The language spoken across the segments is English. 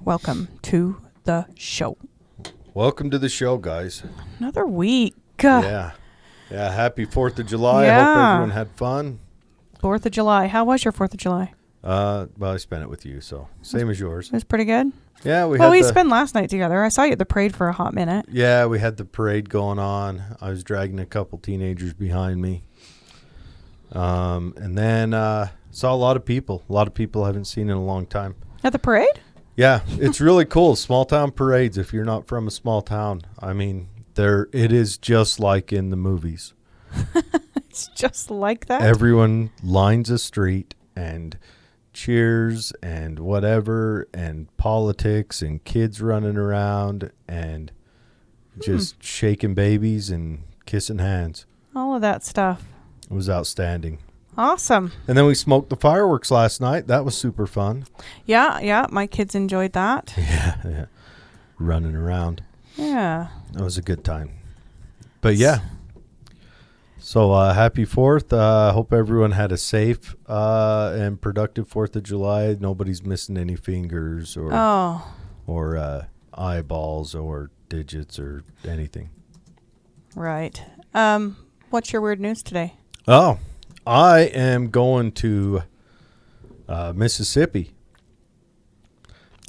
Welcome to the show. Welcome to the show, guys. Another week. Yeah. Happy 4th of July. Yeah. I hope everyone had fun. 4th of July. How was your 4th of July? Well, I spent it with you, so same as yours. It was pretty good. Yeah, we spent last night together. I saw you at the parade for a hot minute. Yeah, we had the parade going on. I was dragging a couple teenagers behind me. And then saw a lot of people. A lot of people I haven't seen in a long time. At the parade? Yeah, it's really cool. Small town parades, if you're not from a small town. I mean, it is just like in the movies. It's just like that? Everyone lines a street and cheers and whatever, and politics and kids running around and just shaking babies and kissing hands. All of that stuff. It was outstanding. Awesome. And then we smoked the fireworks last night. That was super fun. Yeah. My kids enjoyed that. Yeah. Running around. Yeah. That was a good time. But yeah. So happy 4th. Hope everyone had a safe and productive 4th of July. Nobody's missing any fingers or eyeballs or digits or anything. Right. What's your weird news today? Oh, I am going to Mississippi.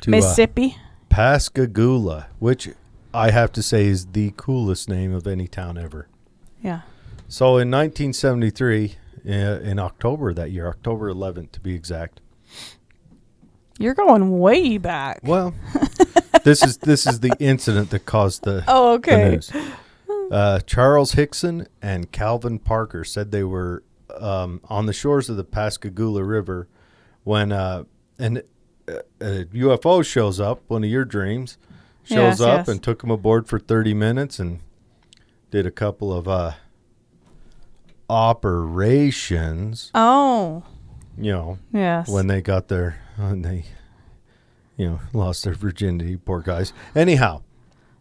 Mississippi? Pascagoula, which I have to say is the coolest name of any town ever. Yeah. So in 1973, in October that year, October 11th to be exact. You're going way back. Well, this is the incident that caused the okay. The news. Charles Hickson and Calvin Parker said they were on the shores of the Pascagoula River when a UFO shows up, one of your dreams, shows up and took them aboard for 30 minutes and did a couple of operations. Oh. Yes. When they lost their virginity, poor guys. Anyhow.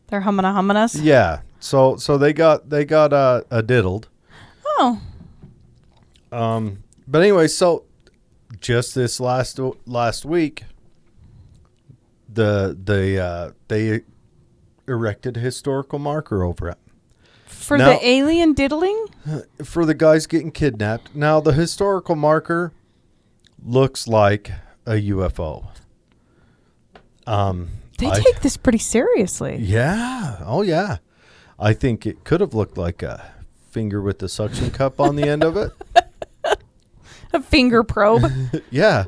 They're humming us? Yeah. So they got a diddled. Oh. But anyway, so just this last week, they erected a historical marker over it. For the alien diddling? For the guys getting kidnapped. Now, the historical marker looks like a UFO. They take this pretty seriously. Yeah. Oh, yeah. I think it could have looked like a finger with the suction cup on the end of it. A finger probe. Yeah.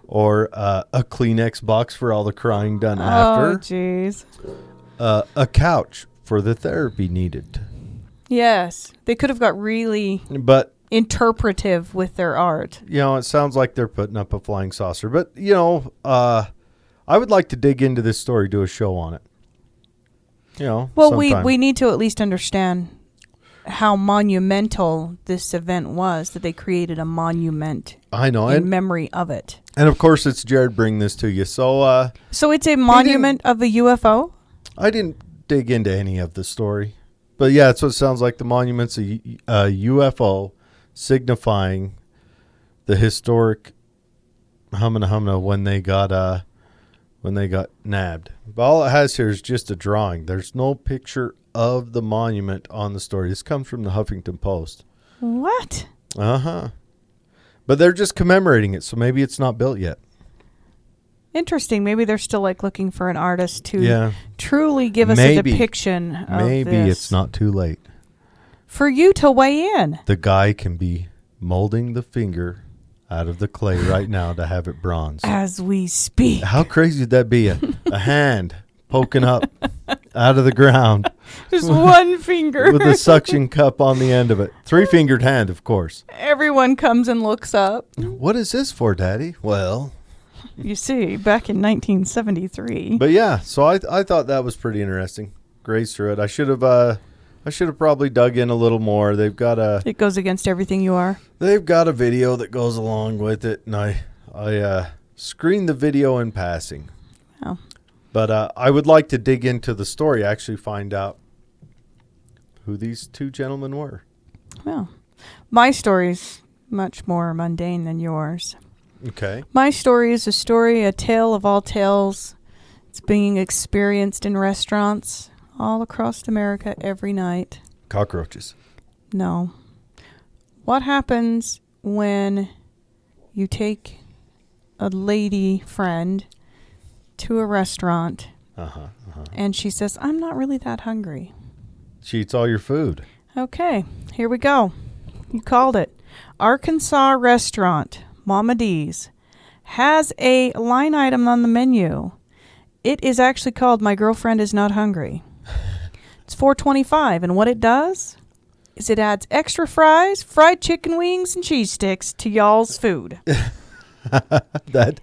Or a Kleenex box for all the crying done after. Oh, jeez. A couch for the therapy needed. Yes. They could have got really interpretive with their art. It sounds like they're putting up a flying saucer. But, I would like to dig into this story, do a show on it. Well, sometime. we need to at least understand how monumental this event was, that they created a monument in memory of it. And, of course, it's Jared bringing this to you. So it's a monument of a UFO? I didn't dig into any of the story. But, yeah, that's what it sounds like. The monument's a UFO signifying the historic humna when they got nabbed. But all it has here is just a drawing. There's no picture of the monument on the story. This comes from the Huffington Post. What? Uh-huh. But they're just commemorating it, so maybe it's not built yet. Interesting. Maybe they're still looking for an artist to truly give us a depiction of Maybe this. It's not too late. For you to weigh in. The guy can be molding the finger out of the clay right now to have it bronze. As we speak. How crazy would that be? A hand poking up out of the ground. Just one finger. With a suction cup on the end of it. 3-fingered hand, of course. Everyone comes and looks up. What is this for, Daddy? Well, you see, back in 1973. But yeah, so I thought that was pretty interesting. Grazed through it. I should have probably dug in a little more. They've got It goes against everything you are. They've got a video that goes along with it, and I screened the video in passing. Oh. But I would like to dig into the story, actually find out who these two gentlemen were. Well, my story's much more mundane than yours. Okay. My story is a tale of all tales, It's being experienced in restaurants all across America every night. Cockroaches. No. What happens when you take a lady friend to a restaurant and she says, I'm not really that hungry? She eats all your food. Okay, here we go. You called it. Arkansas restaurant, Mama D's, has a line item on the menu. It is actually called My Girlfriend Is Not Hungry. It's $4.25, and what it does is it adds extra fries, fried chicken wings, and cheese sticks to y'all's food. It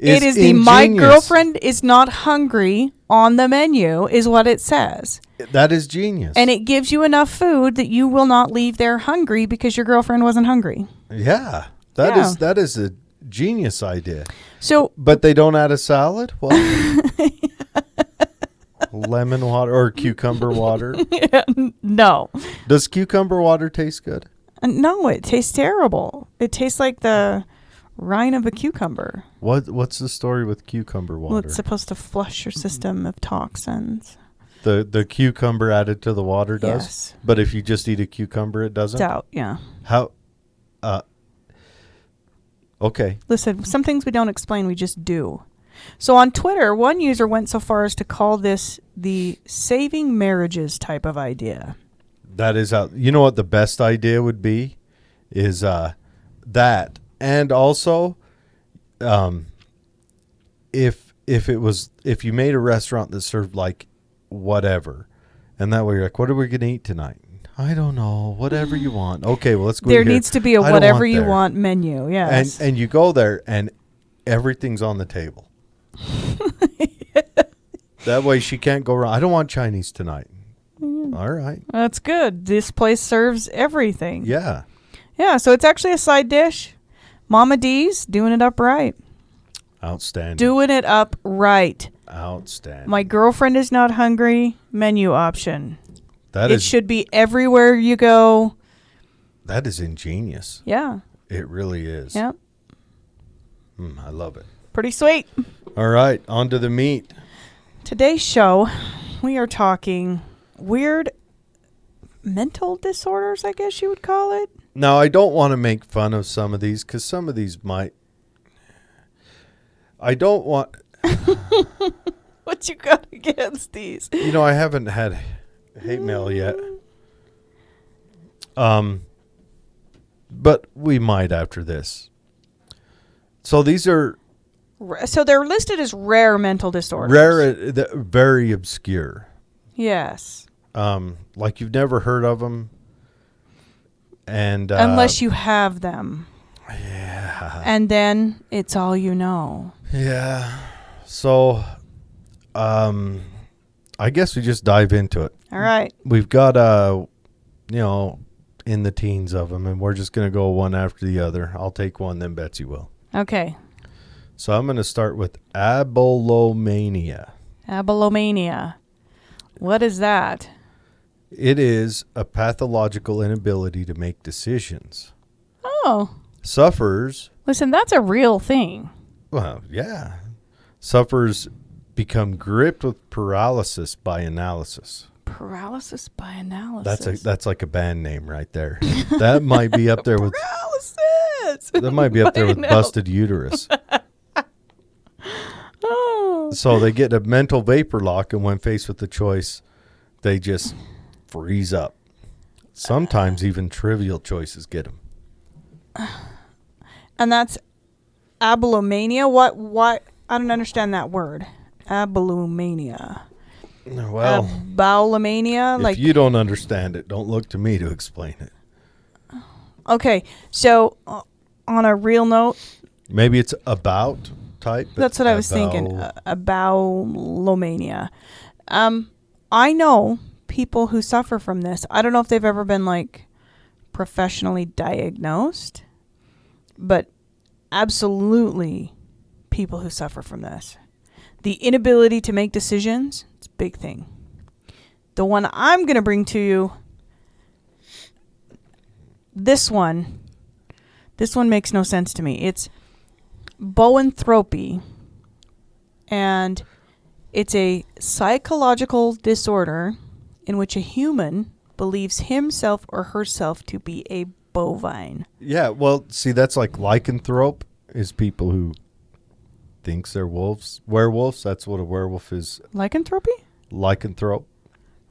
is the My Girlfriend Is Not Hungry on the menu is what it says. That is genius. And it gives you enough food that you will not leave there hungry because your girlfriend wasn't hungry. Yeah. That is a genius idea. So, but they don't add a salad? What? Lemon water or cucumber water? No. Does cucumber water taste good? No, it tastes terrible. It tastes like the rind of a cucumber. What's the story with cucumber water? Well, it's supposed to flush your system of toxins. The cucumber added to the water does? Yes. But if you just eat a cucumber, it doesn't? Doubt, yeah. How? Okay. Listen, some things we don't explain, we just do. So on Twitter, one user went so far as to call this the saving marriages type of idea. That is you know what the best idea would be? Is that. And also, if you made a restaurant that served like whatever, and that way you're like, what are we going to eat tonight? I don't know. Whatever you want. Okay, well, let's go. There needs to be a whatever you want menu. Yes. And you go there and everything's on the table. That way she can't go wrong. I don't want Chinese tonight. All right. That's good. This place serves everything. Yeah. Yeah, so it's actually a side dish. Mama D's doing it up right. Outstanding. Doing it up right. Outstanding. My Girlfriend Is Not Hungry menu option. It should be everywhere you go. That is ingenious. Yeah. It really is. Yep. I love it. Pretty sweet. All right, on to the meat. Today's show, we are talking weird mental disorders, I guess you would call it. Now, I don't want to make fun of some of these because some of these might. I don't want. What you got against these? You know, I haven't had hate mail yet. But we might after this. So these are. So they're listed as rare mental disorders. Rare, very obscure. Yes. Like you've never heard of them. And unless you have them. Yeah. And then it's all you know. Yeah. So, I guess we just dive into it. All right. We've got, in the teens of them, and we're just going to go one after the other. I'll take one, then Betsy will. Okay. So I'm going to start with abulomania. Abulomania. What is that? It is a pathological inability to make decisions. Oh. Sufferers. Listen, that's a real thing. Well, yeah. Sufferers become gripped with paralysis by analysis. Paralysis by analysis. That's like a band name right there. That might be up there with paralysis. That might be up there with busted uterus. Oh. So they get a mental vapor lock, and when faced with the choice, they just freeze up. Sometimes even trivial choices get them. And that's abulomania. What? I don't understand that word. Abulomania. Well, bowelomania. If you don't understand it, don't look to me to explain it. Okay, so on a real note, maybe it's about type. That's what I was thinking. Bowelomania. I know people who suffer from this. I don't know if they've ever been like professionally diagnosed, but absolutely people who suffer from this. The inability to make decisions, it's a big thing. The one I'm going to bring to you, this one makes no sense to me. It's boanthropy. And it's a psychological disorder in which a human believes himself or herself to be a bovine. Yeah, well, see, that's like lycanthrope is people who thinks they're wolves. Werewolves, that's what a werewolf is. Lycanthropy? Lycanthrope.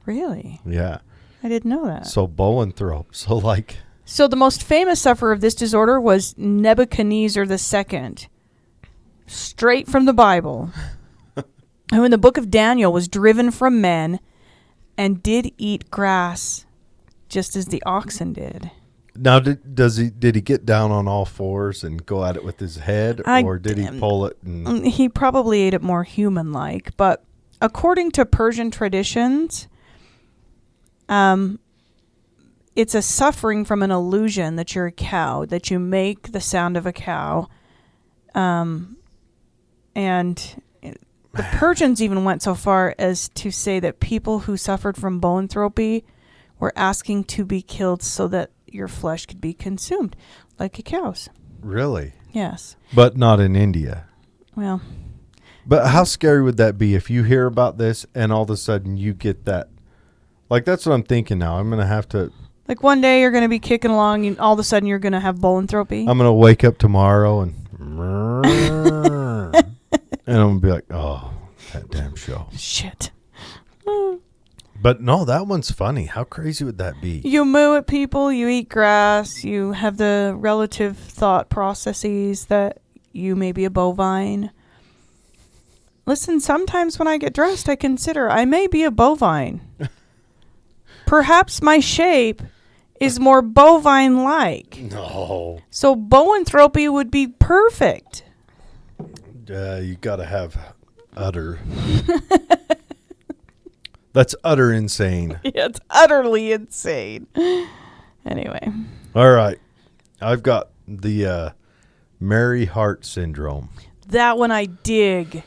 Really? Yeah. I didn't know that. So boanthrope. So like... So the most famous sufferer of this disorder was Nebuchadnezzar II. Straight from the Bible. Who in the book of Daniel was driven from men and did eat grass just as the oxen did. Now, did he get down on all fours and go at it with his head, or did he pull it? And... He probably ate it more human-like, but according to Persian traditions, it's a suffering from an illusion that you're a cow, that you make the sound of a cow, and the Persians even went so far as to say that people who suffered from boanthropy were asking to be killed so that your flesh could be consumed, like a cow's. Really? Yes. But not in India. Well. But how scary would that be if you hear about this and all of a sudden you get that? Like, that's what I'm thinking now. I'm going to have to... Like, one day you're going to be kicking along and all of a sudden you're going to have boanthropy. I'm going to wake up tomorrow and... and I'm going to be like, oh, that damn show. Shit. But no, that one's funny. How crazy would that be? You moo at people, you eat grass, you have the relative thought processes that you may be a bovine. Listen, sometimes when I get dressed, I consider I may be a bovine. Perhaps my shape is more bovine-like. No. So boanthropy would be perfect. You got to have utter... That's utter insane. Yeah, it's utterly insane. Anyway. All right. I've got the Mary Hart syndrome. That one I dig.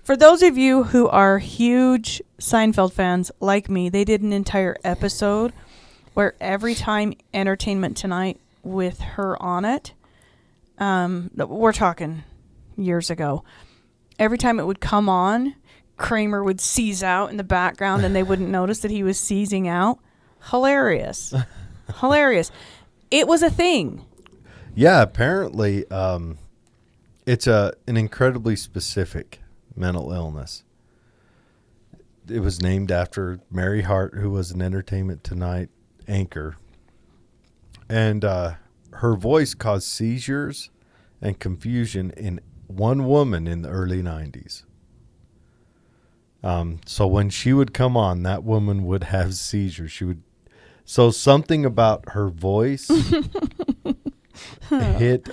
For those of you who are huge Seinfeld fans like me, they did an entire episode where every time Entertainment Tonight with her on it, we're talking years ago, every time it would come on, Kramer would seize out in the background and they wouldn't notice that he was seizing out. Hilarious. Hilarious. It was a thing. Yeah, apparently it's an incredibly specific mental illness. It was named after Mary Hart, who was an Entertainment Tonight anchor. And her voice caused seizures and confusion in one woman in the early 90s. So when she would come on, that woman would have seizures. So something about her voice hit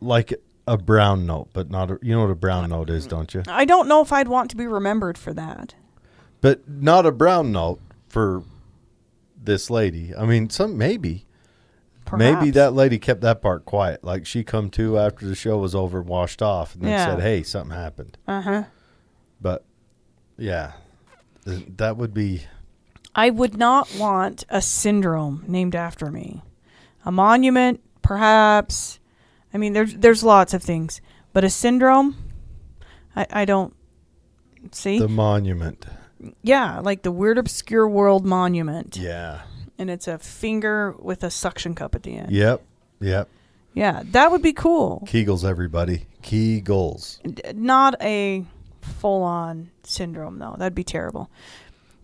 like a brown note, but not you know what a brown note is, don't you? I don't know if I'd want to be remembered for that. But not a brown note for this lady. I mean, maybe. Perhaps. Maybe that lady kept that part quiet. Like she come to after the show was over, washed off, and then said, "Hey, something happened." Uh-huh. But, yeah, that would be... I would not want a syndrome named after me. A monument, perhaps. I mean, there's lots of things. But a syndrome, I don't... See? The monument. Yeah, like the Weird Obscure World monument. Yeah. And it's a finger with a suction cup at the end. Yep. Yeah, that would be cool. Kegels, everybody. Kegels. Not a... full-on syndrome, though. That'd be terrible.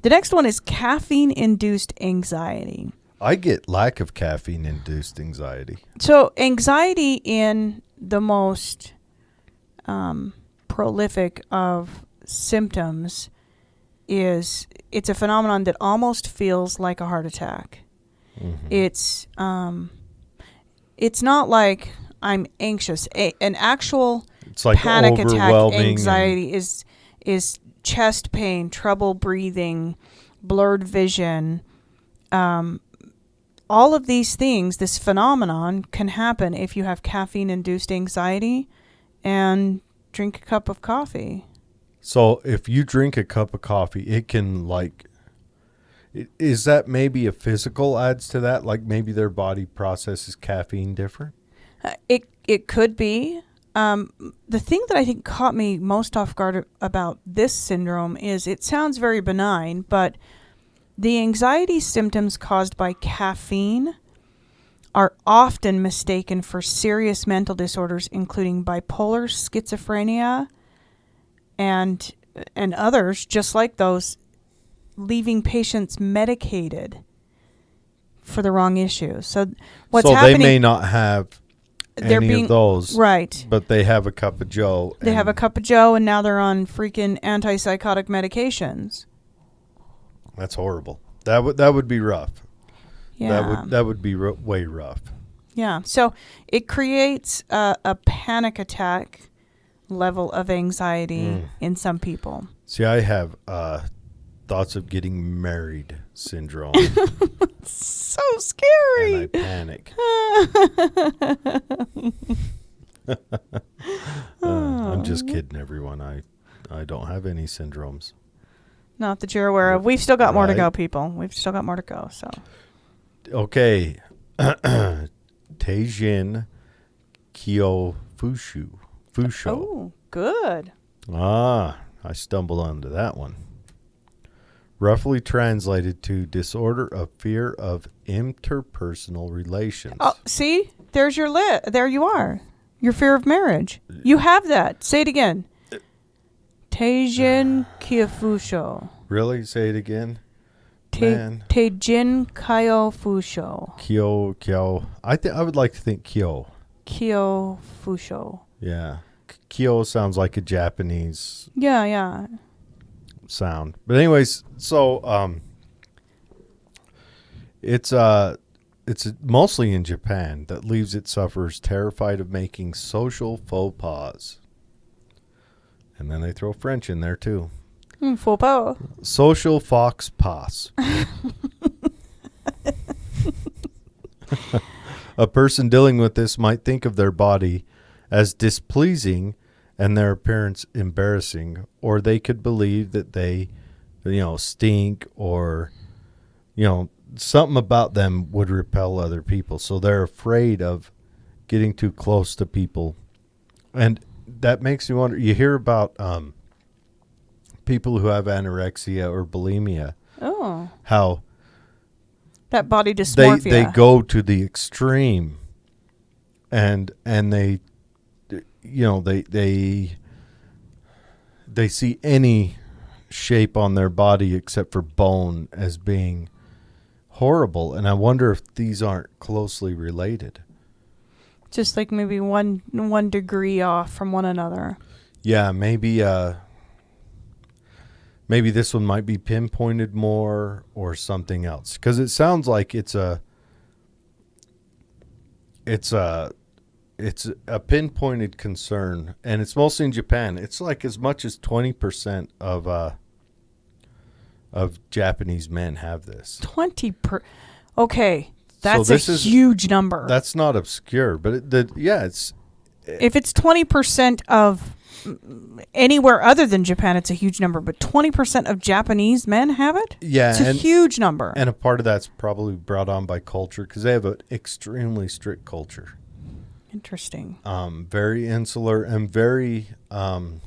The next one is caffeine-induced anxiety. I get lack of caffeine-induced anxiety. So anxiety in the most prolific of symptoms it's a phenomenon that almost feels like a heart attack. Mm-hmm. It's not like I'm anxious. An actual... It's like panic attack, anxiety is chest pain, trouble breathing, blurred vision. All of these things, this phenomenon can happen if you have caffeine-induced anxiety and drink a cup of coffee. So if you drink a cup of coffee, it can is that maybe a physical adds to that? Like maybe their body processes caffeine different? It could be. The thing that I think caught me most off guard about this syndrome is it sounds very benign, but the anxiety symptoms caused by caffeine are often mistaken for serious mental disorders, including bipolar, schizophrenia, and others, just like those, leaving patients medicated for the wrong issues. So what's happening? They may not have any of those, right? But they have a cup of Joe. They have a cup of Joe, and now they're on freaking antipsychotic medications. That's horrible. That would be rough. Yeah, that would be way rough. Yeah, so it creates a panic attack level of anxiety in some people. See, I have thoughts of getting married syndrome. So scary. And I panic. I'm just kidding, everyone. I don't have any syndromes. Not that you're aware of. We've still got more to go, people. We've still got more to go. So, okay. Teijin Fusho. Oh, good. I stumbled onto that one. Roughly translated to disorder of fear of interpersonal relations. Oh, see? There's your There you are. Your fear of marriage. You have that. Say it again. Teijin Fusho. Really? Say it again? Teijin Fusho. Kyo. I would like to think Kyo. Kyo Fusho. Yeah. Kyo sounds like a Japanese sound. But anyways, so it's mostly in Japan that leaves its sufferers terrified of making social faux pas. And then they throw French in there too. Faux pas. Social fox pas. A person dealing with this might think of their body as displeasing and their appearance embarrassing, or they could believe that they, stink, or, something about them would repel other people. So they're afraid of getting too close to people. And that makes me wonder, you hear about people who have anorexia or bulimia. Oh. How that body dysmorphia. They go to the extreme, and they they see any shape on their body except for bone as being horrible. And I wonder if these aren't closely related. Just like maybe one degree off from one another. Yeah, maybe this one might be pinpointed more or something else, because it sounds like it's a pinpointed concern, and it's mostly in Japan. It's like as much as 20% of Japanese men have this. 20%. Okay, that's a huge number. That's not obscure, but it's. If it's 20% of anywhere other than Japan, it's a huge number. But 20% of Japanese men have it? Yeah. It's a huge number. And a part of that's probably brought on by culture, because they have an extremely strict culture. Interesting. Very insular and very, and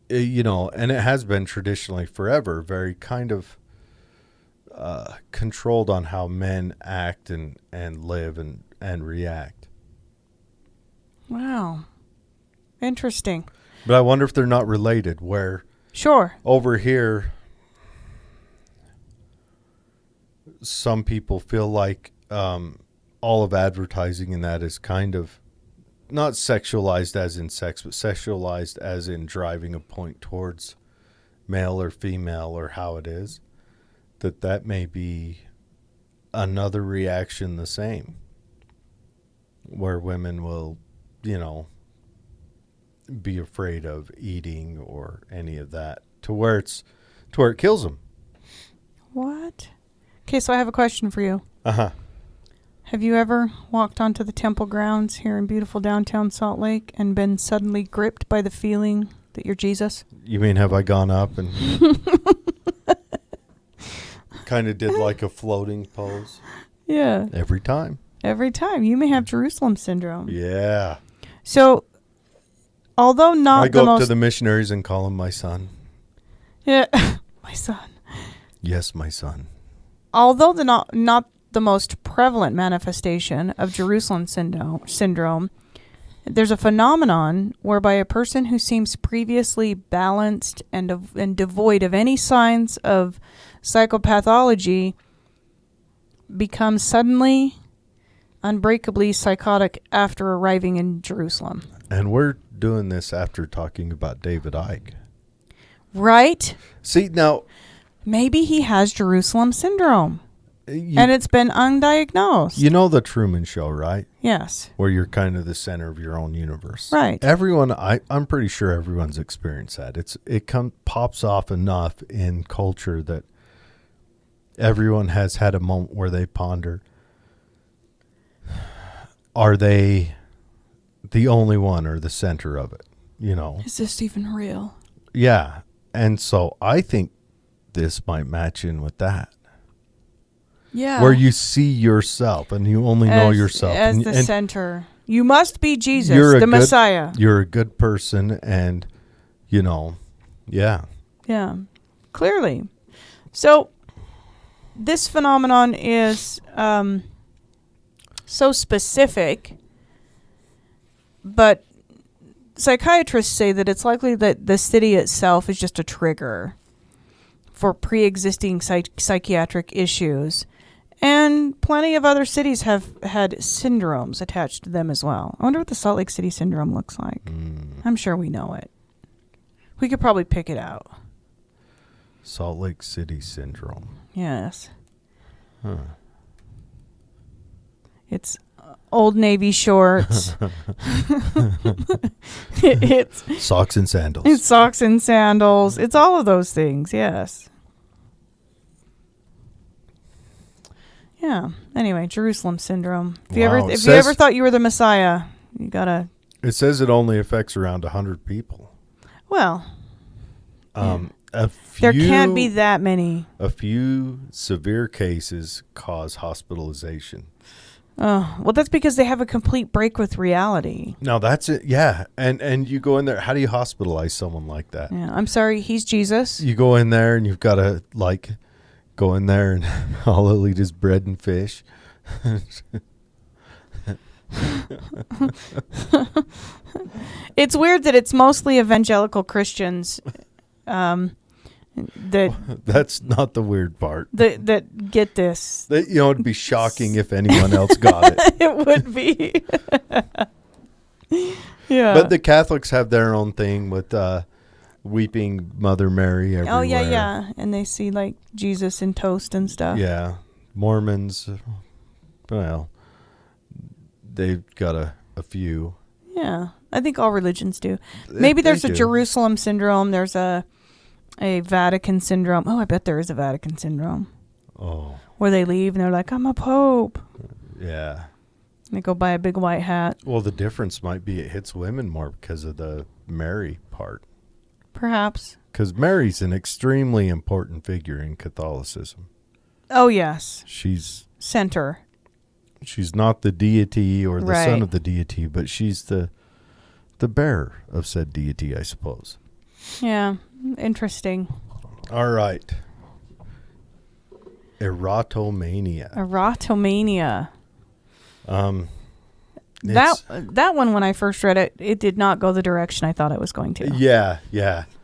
it has been traditionally forever, very kind of controlled on how men act and live and react. Wow. Interesting. But I wonder if they're not related, where sure over here some people feel like all of advertising in that is kind of not sexualized as in sex, but sexualized as in driving a point towards male or female or how it is, that may be another reaction the same, where women will, be afraid of eating or any of that to where it kills them. What? Okay, so I have a question for you. Uh-huh. Have you ever walked onto the temple grounds here in beautiful downtown Salt Lake and been suddenly gripped by the feeling that you're Jesus? You mean, have I gone up and kind of did like a floating pose? Yeah. Every time. Every time. You may have Jerusalem syndrome. Yeah. So, although not I the go up most... to the missionaries and call him my son. Yeah, my son. Yes, my son. Although not the most prevalent manifestation of Jerusalem syndrome, there's a phenomenon whereby a person who seems previously balanced and devoid of any signs of psychopathology becomes suddenly, unbreakably psychotic after arriving in Jerusalem. And we're doing this after talking about David Icke. Right? See, now... Maybe he has Jerusalem syndrome. And it's been undiagnosed. You know the Truman Show, right? Yes. Where you're kind of the center of your own universe. Right. Everyone, I'm pretty sure everyone's experienced that. It pops off enough in culture that everyone has had a moment where they ponder, are they the only one or the center of it? You know? Is this even real? Yeah. And so I think this might match in with that. Yeah. Where you see yourself and you only know yourself. As and, the and center. You must be Jesus, the good, Messiah. You're a good person and, yeah. Yeah. Clearly. So, this phenomenon is so specific, but psychiatrists say that it's likely that the city itself is just a trigger for pre-existing psychiatric issues. And plenty of other cities have had syndromes attached to them as well. I wonder what the Salt Lake City syndrome looks like. I'm sure we know it. We could probably pick it out. Salt Lake City syndrome. Yes. Huh. It's Old Navy shorts. It's socks and sandals. It's socks and sandals. It's all of those things, yes. Yeah. Anyway, Jerusalem syndrome. If you ever thought you were the Messiah, you gotta. It says it only affects around 100 people. Well, there can't be that many. A few severe cases cause hospitalization. Oh, well, that's because they have a complete break with reality. No, that's it. Yeah, and you go in there. How do you hospitalize someone like that? Yeah, I'm sorry, he's Jesus. You go in there and you've got to go in there and all they'll eat is bread and fish. It's weird that it's mostly evangelical Christians that that's not the weird part. That get this. It'd be shocking if anyone else got it. It would be. Yeah. But the Catholics have their own thing with weeping Mother Mary everywhere. Oh, yeah. And they see like Jesus in toast and stuff. Yeah. Mormons, well, they've got a few. Yeah. I think all religions do. Maybe there's a Jerusalem syndrome. There's a Vatican syndrome. Oh, I bet there is a Vatican syndrome. Oh. Where they leave and they're like, I'm a pope. Yeah. And they go buy a big white hat. Well, the difference might be it hits women more because of the Mary part. Perhaps. Because Mary's an extremely important figure in Catholicism. Oh, yes. She's center. She's not the deity or the son of the deity, but she's the bearer of said deity, I suppose. Yeah. Interesting. All right. Erotomania. That one, when I first read it, it did not go the direction I thought it was going to. Yeah.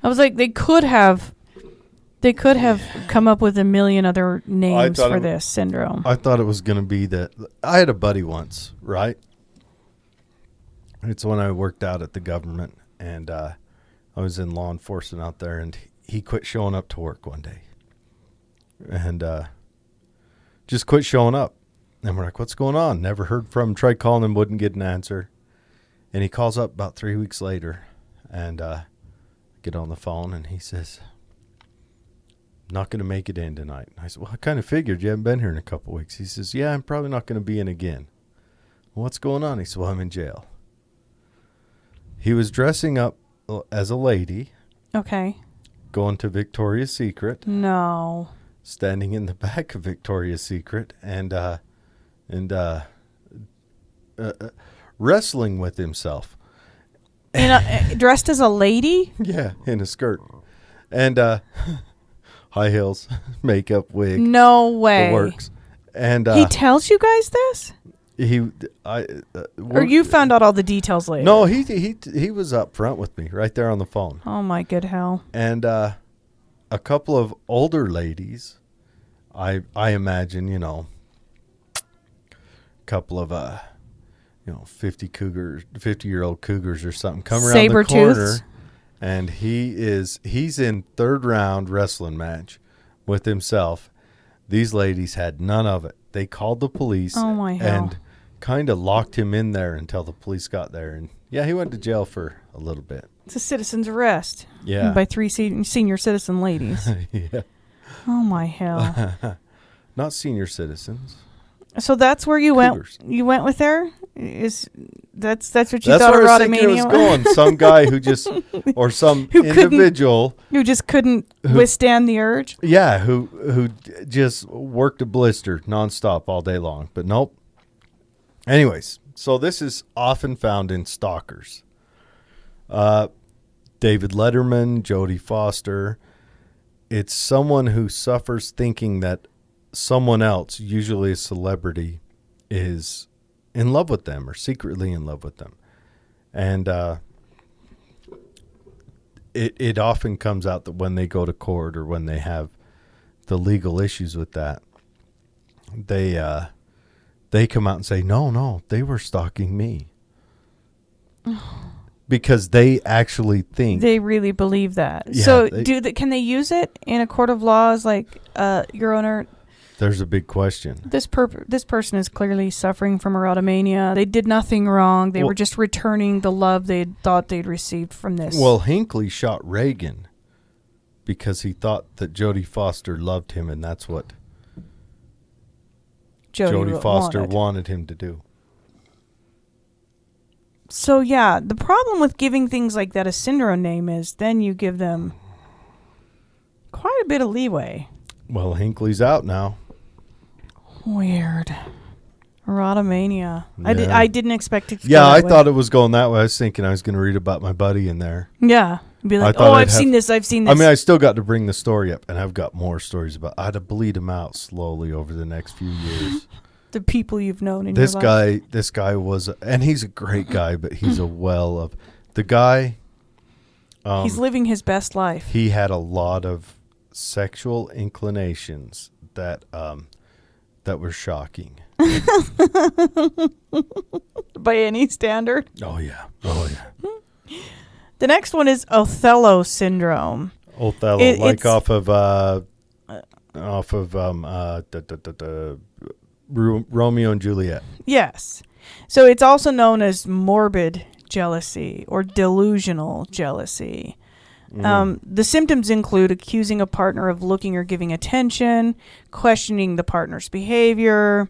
I was like, they could have come up with a million other names for this syndrome. I thought it was going to be that. I had a buddy once, right? It's when I worked out at the government, and I was in law enforcement out there, and he quit showing up to work one day. And just quit showing up. And we're like, what's going on? Never heard from him. Tried calling him, wouldn't get an answer. And he calls up about 3 weeks later, and get on the phone, and he says, not going to make it in tonight. I said, well, I kind of figured you haven't been here in a couple of weeks. He says, yeah, I'm probably not going to be in again. Well, what's going on? He said, well, I'm in jail. He was dressing up as a lady. Okay. Going to Victoria's Secret. No. Standing in the back of Victoria's Secret and wrestling with himself. Dressed as a lady? Yeah, in a skirt. And high heels, makeup, wig. No way. The works. And he tells you guys this? Or you found out all the details later? No, he was up front with me right there on the phone. Oh, my good hell. And a couple of older ladies, I imagine, a couple of 50-year-old cougars or something come around the corner, and he's in third round wrestling match with himself. These ladies had none of it. They called the police and kind of locked him in there until the police got there. And he went to jail for a little bit. It's a citizen's arrest. Yeah. By 3 senior citizen ladies. Yeah. Oh my hell. Not senior citizens. So that's where you Cougars. went. You went with her? That's what you That's thought where I was erotomania thinking it was going. Some guy who just, or some Who individual who just couldn't withstand the urge. Yeah, who just worked a blister nonstop all day long. But nope. Anyways, so this is often found in stalkers. David Letterman, Jodie Foster. It's someone who suffers thinking that someone else, usually a celebrity, is in love with them or secretly in love with them. And it often comes out that when they go to court or when they have the legal issues with that, they come out and say, no, they were stalking me. Because they actually think. They really believe that. Yeah, so can they use it in a court of law as like, Your Honor? There's a big question. This person is clearly suffering from erotomania. They did nothing wrong. They were just returning the love they thought they'd received from this. Well, Hinckley shot Reagan because he thought that Jodie Foster loved him, and that's what Jodie Foster wanted him to do. So, yeah, the problem with giving things like that a syndrome name is then you give them quite a bit of leeway. Well, Hinckley's out now. Weird. Erotomania. Yeah. I didn't expect it to Yeah, go I that thought way. it was going that way. I was thinking I was going to read about my buddy in there. Yeah. Be like, I've seen this. I've seen this. I mean, I still got to bring the story up, and I've got more stories about. I had to bleed them out slowly over the next few years. The people you've known in your life. This guy was, and he's a great guy, but he's a well of the guy. He's living his best life. He had a lot of sexual inclinations that were shocking. By any standard. Oh yeah. The next one is Othello syndrome. Othello, Romeo and Juliet. Yes. So it's also known as morbid jealousy or delusional jealousy. The symptoms include accusing a partner of looking or giving attention, questioning the partner's behavior,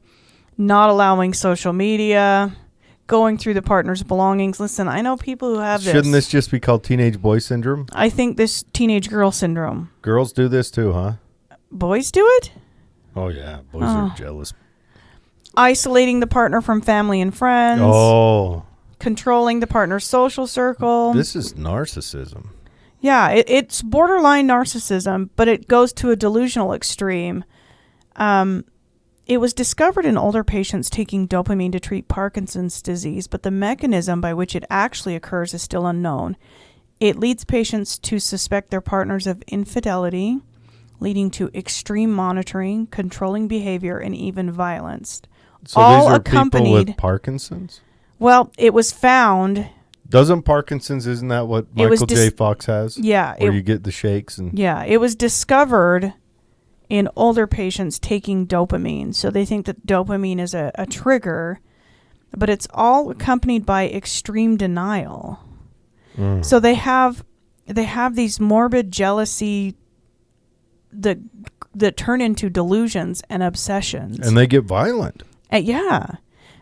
not allowing social media, going through the partner's belongings. Listen, I know people who have this. Shouldn't this just be called teenage boy syndrome? I think this teenage girl syndrome. Girls do this too, huh? Boys do it? Oh, yeah. Boys are jealous. Isolating the partner from family and friends. Oh. Controlling the partner's social circle. This is narcissism. Yeah, it's borderline narcissism, but it goes to a delusional extreme. It was discovered in older patients taking dopamine to treat Parkinson's disease, but the mechanism by which it actually occurs is still unknown. It leads patients to suspect their partners of infidelity, leading to extreme monitoring, controlling behavior, and even violence. So all these are accompanied, people with Parkinson's? Well, it was found... Doesn't Parkinson's, isn't that what Michael J. Fox has? Yeah. Where you get the shakes? Yeah, it was discovered in older patients taking dopamine. So they think that dopamine is a trigger, but it's all accompanied by extreme denial. So they have these morbid jealousy that turn into delusions and obsessions. And they get violent. Yeah.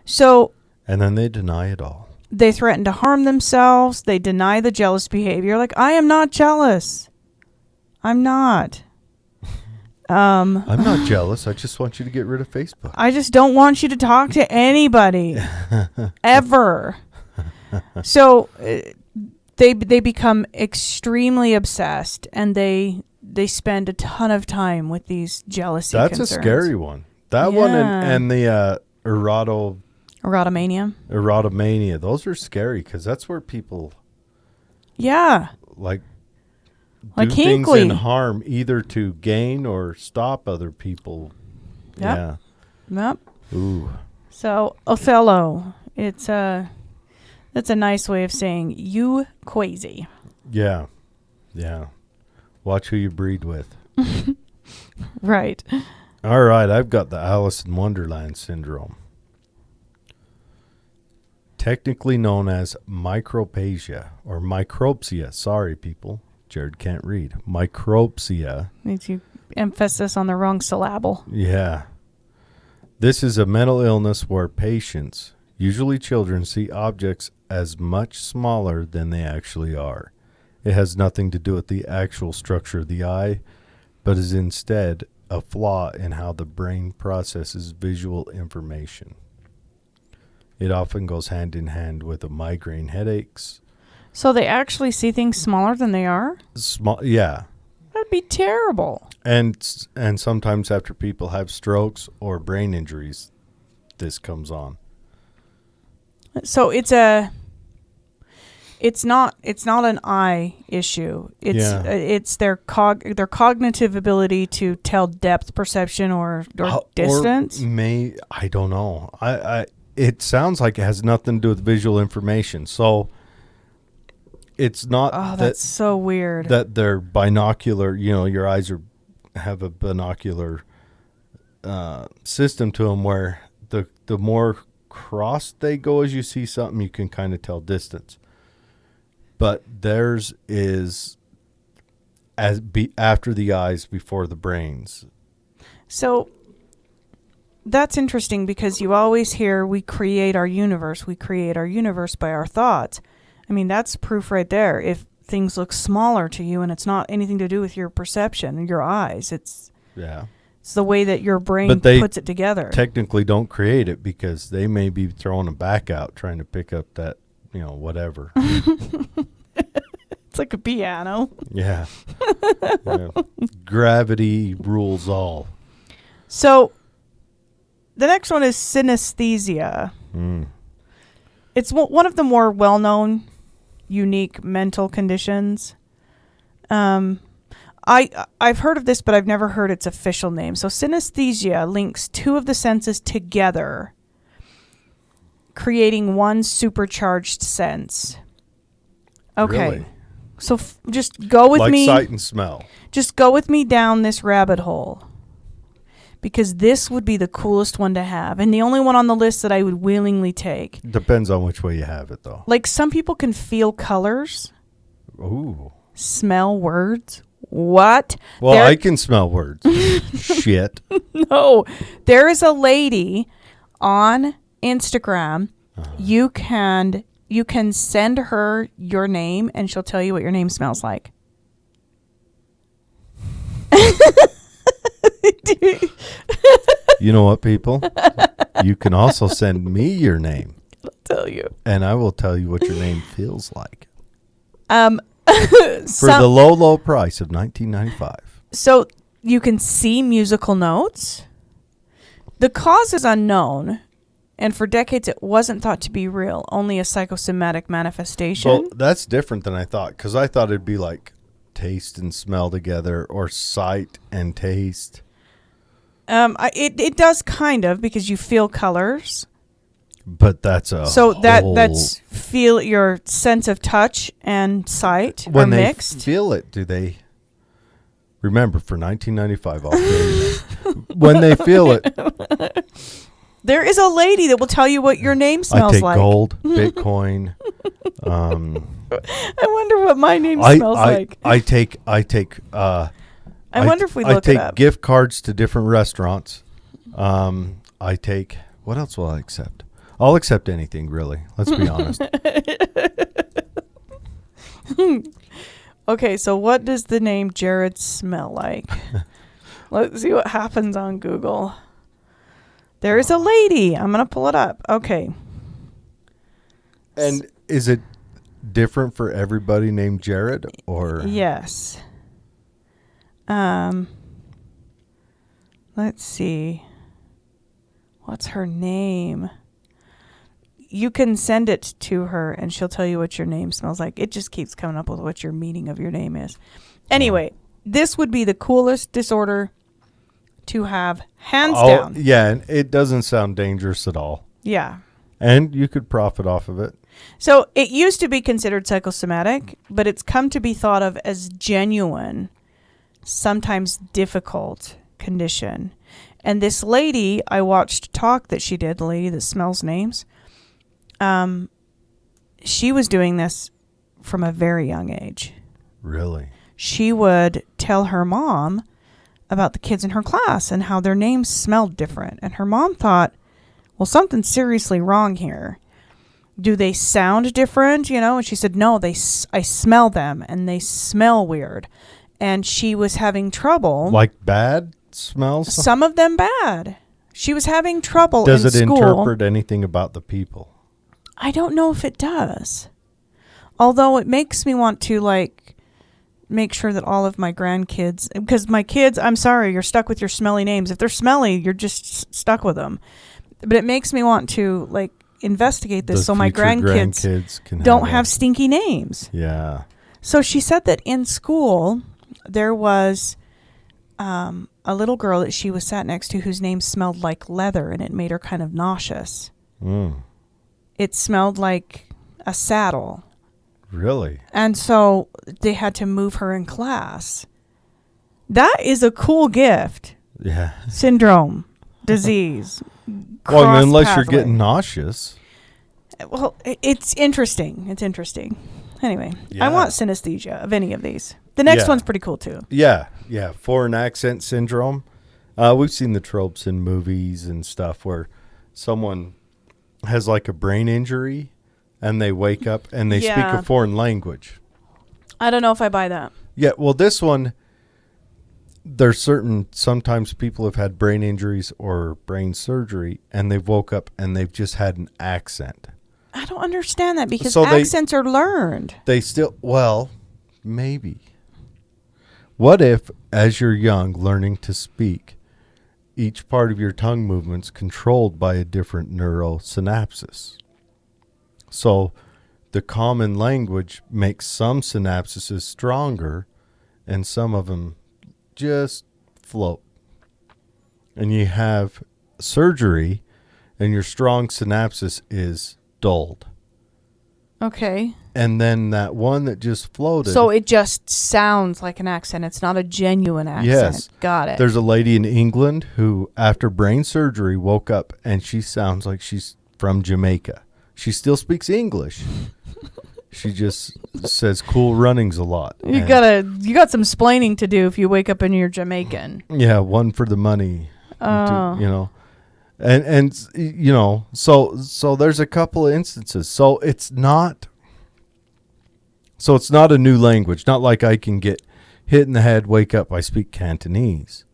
So... And then they deny it all. They threaten to harm themselves. They deny the jealous behavior. Like, I am not jealous. I'm not. I'm not jealous. I just want you to get rid of Facebook. I just don't want you to talk to anybody ever. So they become extremely obsessed, and they spend a ton of time with these jealousy That's concerns. a scary one. That one and the erotomania. Those are scary because that's where people like do things in harm either to gain or stop other people. Yep. Yeah. Yep. Ooh. So Othello, that's a nice way of saying you crazy. Yeah. Yeah. Watch who you breed with. Right. All right, I've got the Alice in Wonderland syndrome. Technically known as microphagia or micropsia. Sorry, people. Jared can't read. Micropsia. Needs you emphasis on the wrong syllable. Yeah. This is a mental illness where patients, usually children, see objects as much smaller than they actually are. It has nothing to do with the actual structure of the eye, but is instead a flaw in how the brain processes visual information. It often goes hand in hand with a migraine headaches. So they actually see things smaller than they are? Yeah. That'd be terrible. And sometimes after people have strokes or brain injuries, this comes on. So it's not an eye issue. It's their cognitive ability to tell depth perception or distance. I don't know. It sounds like it has nothing to do with visual information. So it's not. Oh, that's so weird. That they're binocular. Your eyes have a binocular system to them, where the more cross they go as you see something, you can kind of tell distance. But theirs is after the eyes, before the brains. So that's interesting because you always hear we create our universe. We create our universe by our thoughts. I mean, that's proof right there. If things look smaller to you and it's not anything to do with your perception, your eyes, it's the way that your brain puts it together. Technically don't create it because they may be throwing a back out trying to pick up that, whatever. It's like a piano. Yeah. Gravity rules all. So the next one is synesthesia. It's one of the more well-known, unique mental conditions. I've heard of this, but I've never heard its official name. So synesthesia links two of the senses together, creating one supercharged sense. Okay. Really? So just go with me. Like sight and smell. Just go with me down this rabbit hole. Because this would be the coolest one to have. And the only one on the list that I would willingly take. Depends on which way you have it, though. Like some people can feel colors. Ooh. Smell words. What? Well, I can smell words. Shit. No. There is a lady on Instagram. You can send her your name and she'll tell you what your name smells like. You know what, people? You can also send me your name. I'll tell you. And I will tell you what your name feels like. For the low price of $19.95. So you can see musical notes. The cause is unknown. And for decades, it wasn't thought to be real, only a psychosomatic manifestation. Well, that's different than I thought, because I thought it'd be like taste and smell together, or sight and taste. It does kind of, because you feel colors. But that's that's feel your sense of touch and sight are mixed. When they feel it, do they? Remember, for $19.95, I'll tell you that. When they feel it. There is a lady that will tell you what your name smells like. I take gold, Bitcoin. I wonder what my name smells like. I wonder if we look it up. I take gift cards to different restaurants. I take, what else will I accept? I'll accept anything, really. Let's be honest. Okay, so what does the name Jared smell like? Let's see what happens on Google. There is a lady. I'm going to pull it up. Okay. And is it different for everybody named Jared, or? Yes. Let's see. What's her name? You can send it to her and she'll tell you what your name smells like. It just keeps coming up with what your meaning of your name is. Anyway, this would be the coolest disorder to have, hands down. Yeah, and it doesn't sound dangerous at all. Yeah. And you could profit off of it. So it used to be considered psychosomatic, but it's come to be thought of as genuine, sometimes difficult condition. And this lady I watched talk that she did, the lady that smells names, she was doing this from a very young age. Really? She would tell her mom about the kids in her class and how their names smelled different. And her mom thought, well, something's seriously wrong here. Do they sound different? You know? And she said, no, I smell them and they smell weird. And she was having trouble. Like bad smells? Some of them bad. She was having trouble in school. Does it interpret anything about the people? I don't know if it does. Although it makes me want to, like, make sure that all of my grandkids, because my kids, I'm sorry, you're stuck with your smelly names. If they're smelly, you're just stuck with them. But it makes me want to, like, investigate this so my grandkids can don't have stinky names. Yeah. So she said that in school there was a little girl that she was sat next to whose name smelled like leather, and it made her kind of nauseous. It smelled like a saddle. Really? And so they had to move her in class. That is a cool gift. Yeah. Syndrome, disease. Well, I mean, unless you're getting nauseous. Well, it's interesting. It's interesting. Anyway, yeah. I want synesthesia of any of these. The next one's pretty cool, too. Yeah, yeah. Foreign accent syndrome. We've seen the tropes in movies and stuff where someone has like a brain injury and they wake up and they speak a foreign language. I don't know if I buy that. Yeah, well, this one, there's sometimes people have had brain injuries or brain surgery and they've woke up and they've just had an accent. I don't understand that because accents are learned. They still, well, maybe. What if, as you're young, learning to speak, each part of your tongue movement's controlled by a different neurosynapses? So the common language makes some synapses stronger and some of them just float. And you have surgery and your strong synapses is dulled. Okay. And then that one that just floated. So it just sounds like an accent. It's not a genuine accent. Yes. Got it. There's a lady in England who, after brain surgery, woke up and she sounds like she's from Jamaica. She still speaks English. She just says cool runnings a lot. You got some splaining to do if you wake up and you're Jamaican. Yeah, one for the money. Oh. You know. And you know, so there's a couple of instances. So it's not a new language. Not like I can get hit in the head, wake up, I speak Cantonese.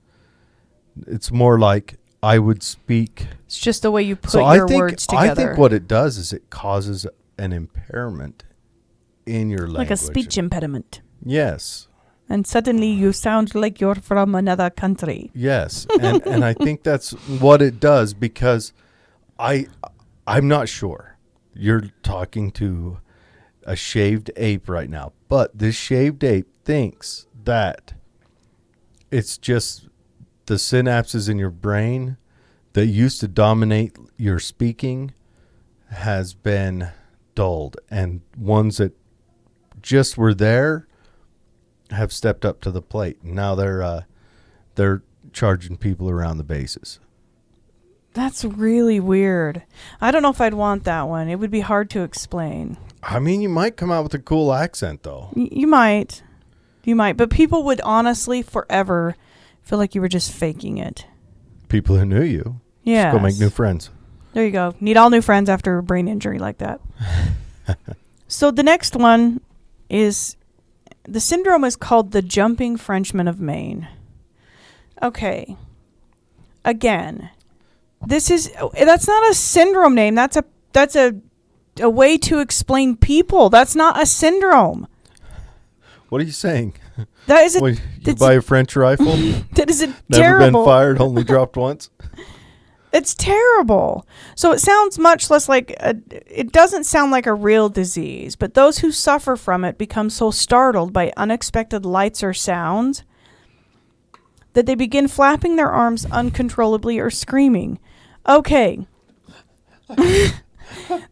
It's more like I would speak. It's just the way you put your words together. I think what it does is it causes an impairment in your language. Like a speech impediment. Yes. And suddenly you sound like you're from another country. Yes. And I think that's what it does because I'm not sure. You're talking to a shaved ape right now. But this shaved ape thinks that it's just the synapses in your brain that used to dominate your speaking has been dulled. And ones that just were there have stepped up to the plate. Now they're charging people around the bases. That's really weird. I don't know if I'd want that one. It would be hard to explain. I mean, you might come out with a cool accent, though. You might. But people would honestly forever feel like you were just faking it. People who knew you. Yeah. Just go make new friends. There you go. Need all new friends after a brain injury like that. So the next one is... The syndrome is called the jumping Frenchman of Maine. Okay. Again, that's not a syndrome name. That's a way to explain people. That's not a syndrome. What are you saying? That is You buy a French rifle? that is a Never terrible. been fired, only dropped once? It's terrible. So it sounds much less like it doesn't sound like a real disease, but those who suffer from it become so startled by unexpected lights or sounds that they begin flapping their arms uncontrollably or screaming. Okay.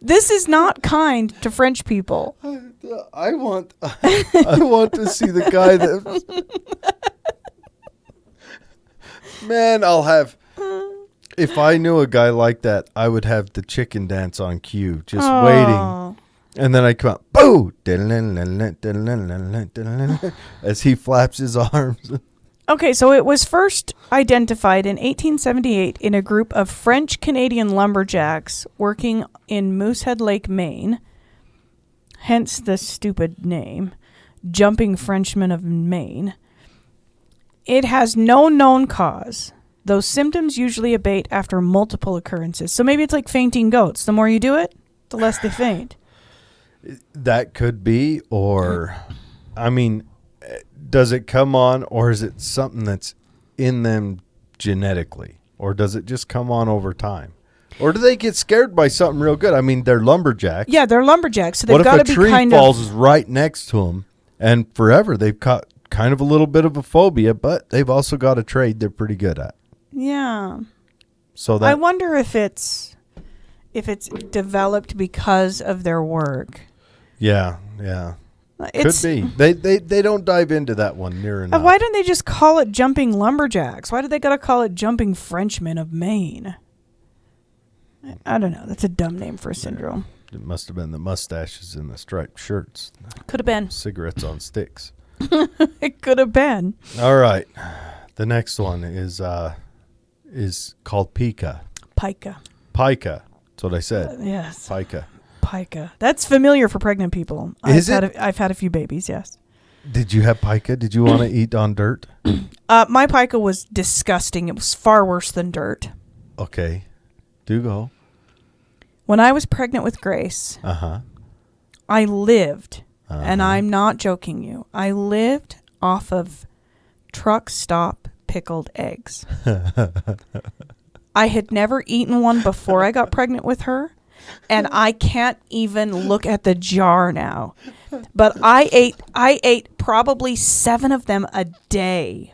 This is not kind to French people. I want to see the guy that... Man, if I knew a guy like that, I would have the chicken dance on cue, just waiting. And then I come out, boo! As he flaps his arms. Okay, so it was first identified in 1878 in a group of French-Canadian lumberjacks working in Moosehead Lake, Maine. Hence the stupid name, Jumping Frenchmen of Maine. It has no known cause. Those symptoms usually abate after multiple occurrences. So maybe it's like fainting goats. The more you do it, the less they faint. That could be, or, I mean, does it come on, or is it something that's in them genetically? Or does it just come on over time? Or do they get scared by something real good? I mean, they're lumberjacks. Yeah, they're lumberjacks, so they've got to be kind of... What if a tree falls right next to them, and forever they've got kind of a little bit of a phobia, but they've also got a trade they're pretty good at. Yeah. So that... I wonder if it's developed because of their work. Yeah. Could be. They don't dive into that one near enough. Why don't they just call it Jumping Lumberjacks? Why do they got to call it Jumping Frenchmen of Maine? I don't know. That's a dumb name for a syndrome. It must have been the mustaches and the striped shirts. Could have been. Cigarettes on sticks. It could have been. All right. The next one is called pica. Pica. Pica. That's what I said. Yes. Pica. Pica. That's familiar for pregnant people. I've had a few babies, yes. Did you have pica? Did you want to eat on dirt? My pica was disgusting. It was far worse than dirt. Okay. Do go. When I was pregnant with Grace, I lived, and I'm not joking you, I lived off of truck stop pickled eggs. I had never eaten one before I got pregnant with her, and I can't even look at the jar now. But I ate probably 7 of them a day.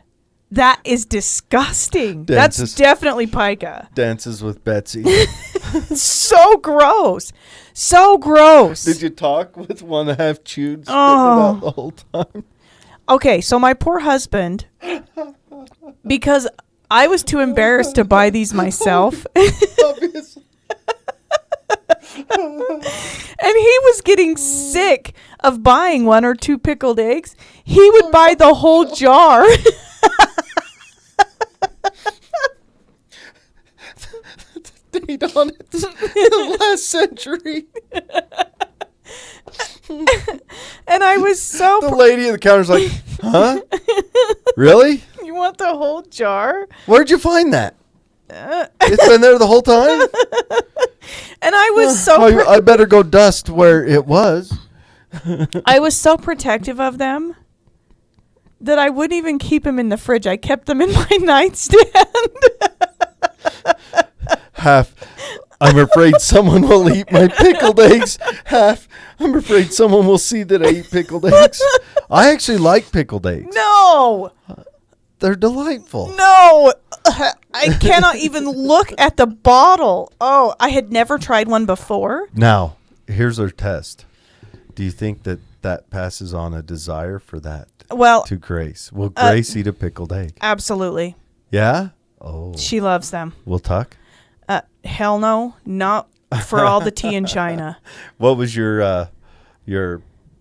That is disgusting. That's definitely pica. Dances with Betsy. So gross. So gross. Did you talk with one half chewed spitting it out the whole time? Okay, so my poor husband, because I was too embarrassed to buy these myself. Obviously. And he was getting sick of buying 1 or 2 pickled eggs. He would buy the whole jar. Date on it in the last century. And I was so... The lady at the counter's like, huh? Really? You want the whole jar? Where'd you find that? It's been there the whole time? And I was so... I better go dust where it was. I was so protective of them that I wouldn't even keep them in the fridge. I kept them in my nightstand. Half, I'm afraid someone will eat my pickled eggs. Half, I'm afraid someone will see that I eat pickled eggs. I actually like pickled eggs. No. They're delightful. No. I cannot even look at the bottle. Oh, I had never tried one before. Now, here's our test. Do you think that passes on a desire for that to Grace? Will Grace eat a pickled egg? Absolutely. Yeah? Oh. She loves them. Will Tuck? Hell no. Not for all the tea in China. What was your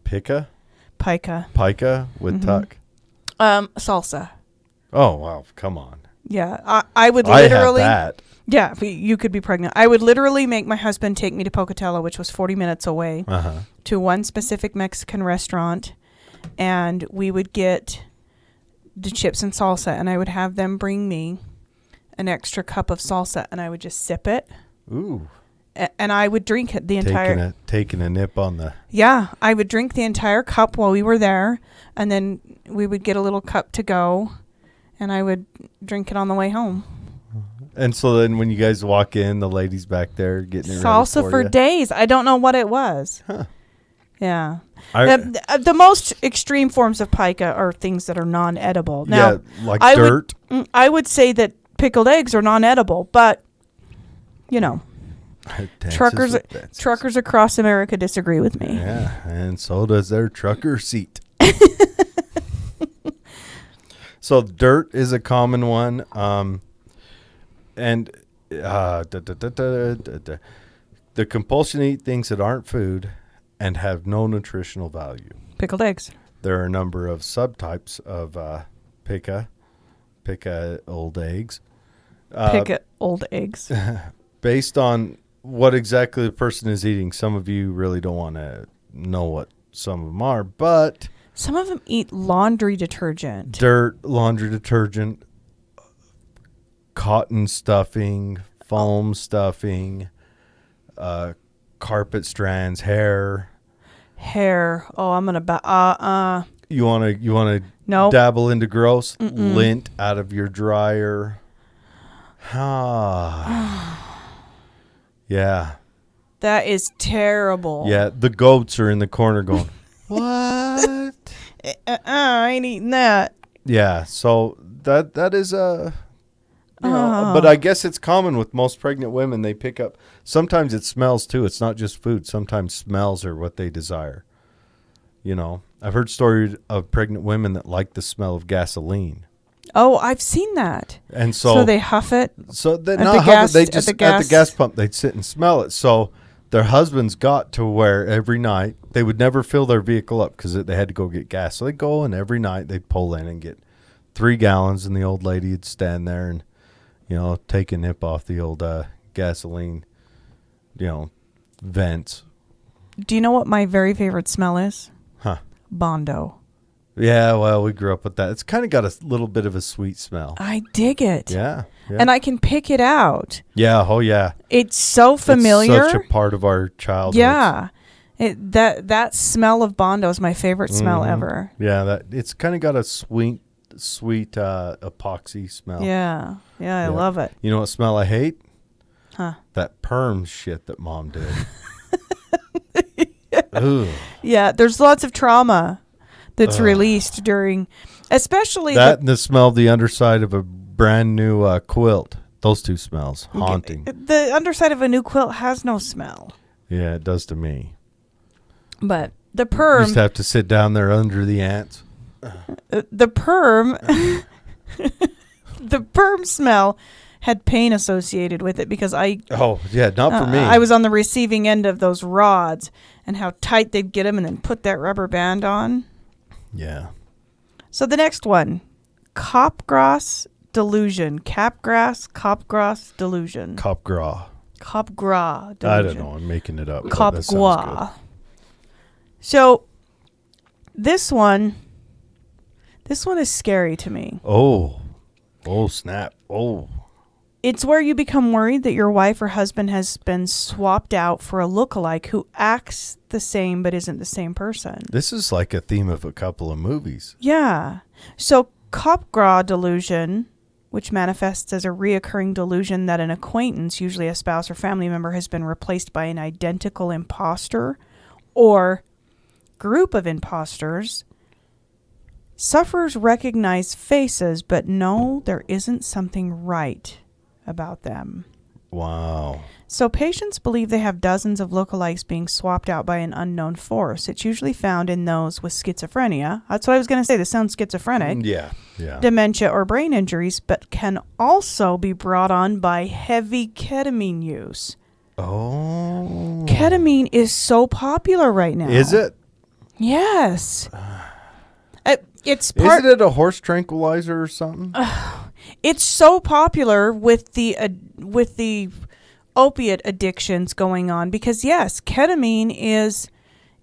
pica? Pica. Pica with Tuck? Salsa. Oh, wow. Come on. Yeah. I would literally... I had that. Yeah, you could be pregnant. I would literally make my husband take me to Pocatello, which was 40 minutes away, to one specific Mexican restaurant, and we would get the chips and salsa, and I would have them bring me an extra cup of salsa, and I would just sip it. Ooh. And I would drink it the entire... Taking a nip on the... Yeah, I would drink the entire cup while we were there, and then we would get a little cup to go, and I would drink it on the way home. And so then when you guys walk in, the lady's back there getting it salsa ready for you. Days. I don't know what it was. Huh. Yeah. The most extreme forms of pica are things that are non-edible. Now, yeah, like dirt. I would say that pickled eggs are non-edible, but, you know... Truckers across America disagree with me. Yeah, and so does their trucker seat. So dirt is a common one. And the compulsion to eat things that aren't food and have no nutritional value. Pickled eggs. There are a number of subtypes of pica old eggs. Pica old eggs. Based on what exactly the person is eating. Some of you really don't want to know what some of them are, but... Some of them eat laundry detergent. Dirt, laundry detergent, cotton stuffing, foam stuffing, carpet strands, hair. Hair. Oh, I'm going to... You want to nope. dabble into gross? Mm-mm. Lint out of your dryer. Yeah. That is terrible. Yeah, the goats are in the corner going, what? I ain't eating that. Yeah, so that is a... but I guess it's common with most pregnant women. They pick up... Sometimes it smells, too. It's not just food. Sometimes smells are what they desire. You know, I've heard stories of pregnant women that like the smell of gasoline. Oh, I've seen that. And so they huff it. So they not huff it. They just at the gas pump they'd sit and smell it. So their husbands got to where every night they would never fill their vehicle up because they had to go get gas. So they'd go and every night they'd pull in and get 3 gallons, and the old lady would stand there and take a nip off the old gasoline, vents. Do you know what my very favorite smell is? Huh? Bondo. Yeah, well, we grew up with that. It's kind of got a little bit of a sweet smell. I dig it. Yeah. And I can pick it out. Yeah, oh yeah. It's so familiar. It's such a part of our childhood. Yeah. That smell of Bondo is my favorite smell ever. Yeah, it's kind of got a sweet epoxy smell. Yeah. Yeah, I love it. You know what smell I hate? Huh. That perm shit that Mom did. Yeah, there's lots of trauma that's released during, especially that and the smell of the underside of a brand new quilt. Those two smells, haunting. The underside of a new quilt has no smell. Yeah, it does to me. But the perm... You just have to sit down there under the ants. The perm... the perm smell had pain associated with it because I... Oh, yeah, not for me. I was on the receiving end of those rods and how tight they'd get them and then put that rubber band on. Yeah. So the next one, Copgrass delusion. Copgrass delusion. Copgras delusion. I don't know. I'm making it up. Copgras. So this one is scary to me. Oh, snap. Oh. It's where you become worried that your wife or husband has been swapped out for a lookalike who acts the same but isn't the same person. This is like a theme of a couple of movies. Yeah. So Copgras delusion, which manifests as a reoccurring delusion that an acquaintance, usually a spouse or family member, has been replaced by an identical imposter or group of imposters. Sufferers recognize faces but know there isn't something right about them. Wow. So patients believe they have dozens of lookalikes being swapped out by an unknown force. It's usually found in those with schizophrenia. That's what I was going to say. This sounds schizophrenic. Yeah. Dementia or brain injuries, but can also be brought on by heavy ketamine use. Oh. Ketamine is so popular right now. Is it? Yes. Isn't it a horse tranquilizer or something? It's so popular with the opiate addictions going on because yes, ketamine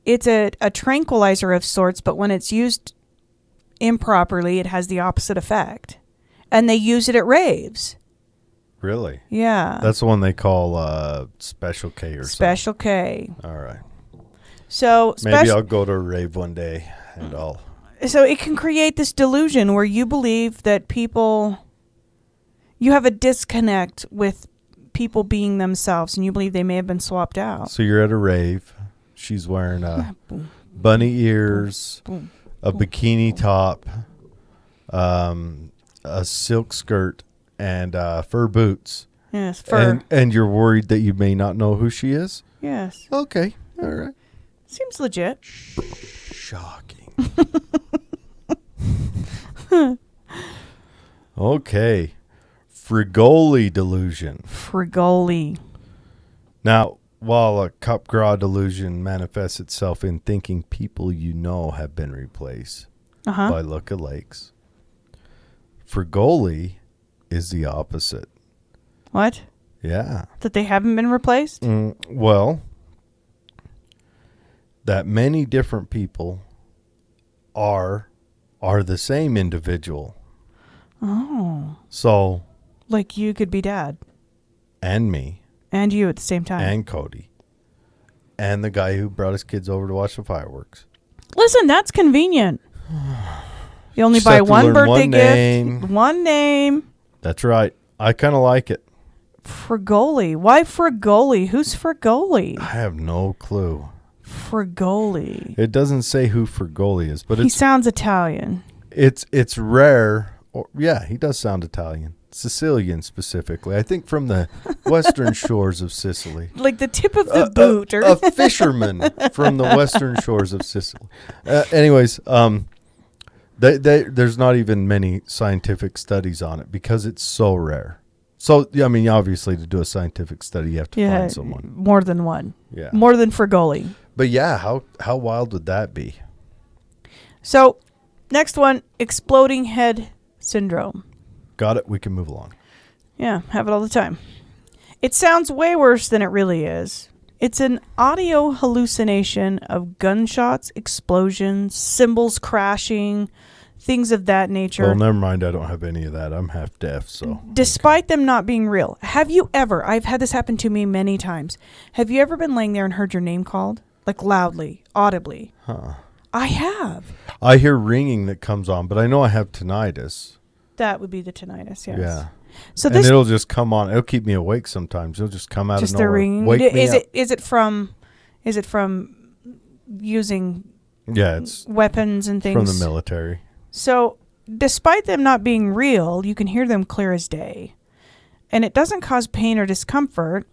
it's a tranquilizer of sorts, but when it's used improperly, it has the opposite effect. And they use it at raves. Really? Yeah. That's the one they call Special K or Special K. something. All right. So Maybe I'll go to a rave one day and I'll... So it can create this delusion where you believe that you have a disconnect with people being themselves, and you believe they may have been swapped out. So you're at a rave. She's wearing bunny ears, a bikini top, a silk skirt, and fur boots. Yes, fur. And you're worried that you may not know who she is? Yes. Okay. All right. Seems legit. Shocking. Okay. Frigoli delusion. Frigoli. Now, while a cup gras delusion manifests itself in thinking people you know have been replaced by lookalikes, Frigoli is the opposite. What? Yeah. That they haven't been replaced? Well, that many different people are the same individual. Oh. So... Like you could be Dad. And me. And you at the same time. And Cody. And the guy who brought his kids over to watch the fireworks. Listen, that's convenient. You only Just buy have to one learn birthday one gift. name. One name. That's right. I kind of like it. Frigoli. Why Frigoli? Who's Frigoli? I have no clue. Frigoli. It doesn't say who Frigoli is, but he sounds Italian. It's rare. Yeah, he does sound Italian. Sicilian specifically. I think from the western shores of Sicily. Like the tip of the boot. A fisherman from the western shores of Sicily. Anyways, there's not even many scientific studies on it because it's so rare. So, I mean, obviously to do a scientific study, you have to find someone. More than one. Yeah. More than Frigoli. But yeah, how wild would that be? So, next one, exploding head syndrome. Got it. We can move along. Yeah, have it all the time. It sounds way worse than it really is. It's an audio hallucination of gunshots, explosions, cymbals crashing, things of that nature. Well, never mind. I don't have any of that. I'm half deaf, so. Despite them not being real. Have you ever, I've had this happen to me many times. Have you ever been laying there and heard your name called? Like loudly, audibly? Huh. I have. I hear ringing that comes on, but I know I have tinnitus. That would be the tinnitus, yes. Yeah. So and it'll just come on. It'll keep me awake sometimes. It'll just come out just of nowhere. The ringing. Wake me up. Is it from using it's weapons and things? From the military. So despite them not being real, you can hear them clear as day. And it doesn't cause pain or discomfort,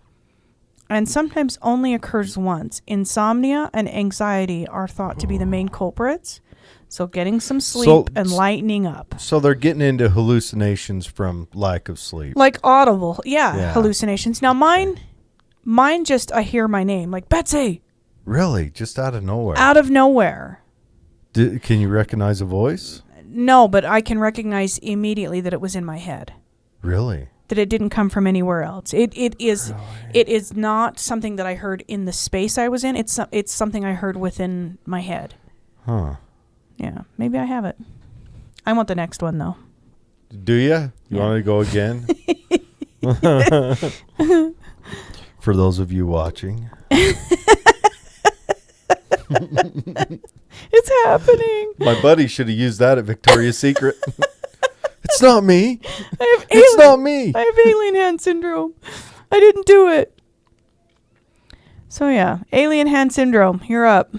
and sometimes only occurs once. Insomnia and anxiety are thought to be the main culprits. So getting some sleep and lightening up. So they're getting into hallucinations from lack of sleep. Like audible, hallucinations. Now mine just, I hear my name, like Betsy. Really? Just out of nowhere? Out of nowhere. Can you recognize a voice? No, but I can recognize immediately that it was in my head. Really? That it didn't come from anywhere else. It is not something that I heard in the space I was in. It's something I heard within my head. Huh. Yeah, maybe I have it. I want the next one, though. Do you? You want to go again? For those of you watching. It's happening. My buddy should have used that at Victoria's Secret. It's not me. It's not me. I have alien hand syndrome. I didn't do it. So, yeah, alien hand syndrome. You're up.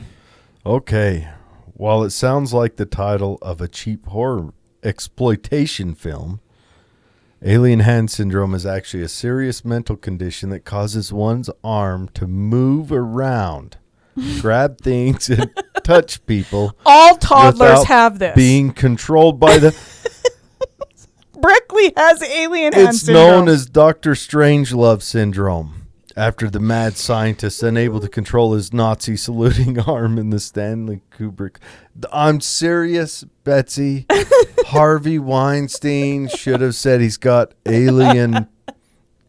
Okay. While it sounds like the title of a cheap horror exploitation film, alien hand syndrome is actually a serious mental condition that causes one's arm to move around, grab things, and touch people. All toddlers have this. Being controlled by the... Breckley has alien hand syndrome. It's known as Dr. Strangelove syndrome. After the mad scientist unable to control his Nazi saluting arm in the Stanley Kubrick. I'm serious, Betsy. Harvey Weinstein should have said he's got alien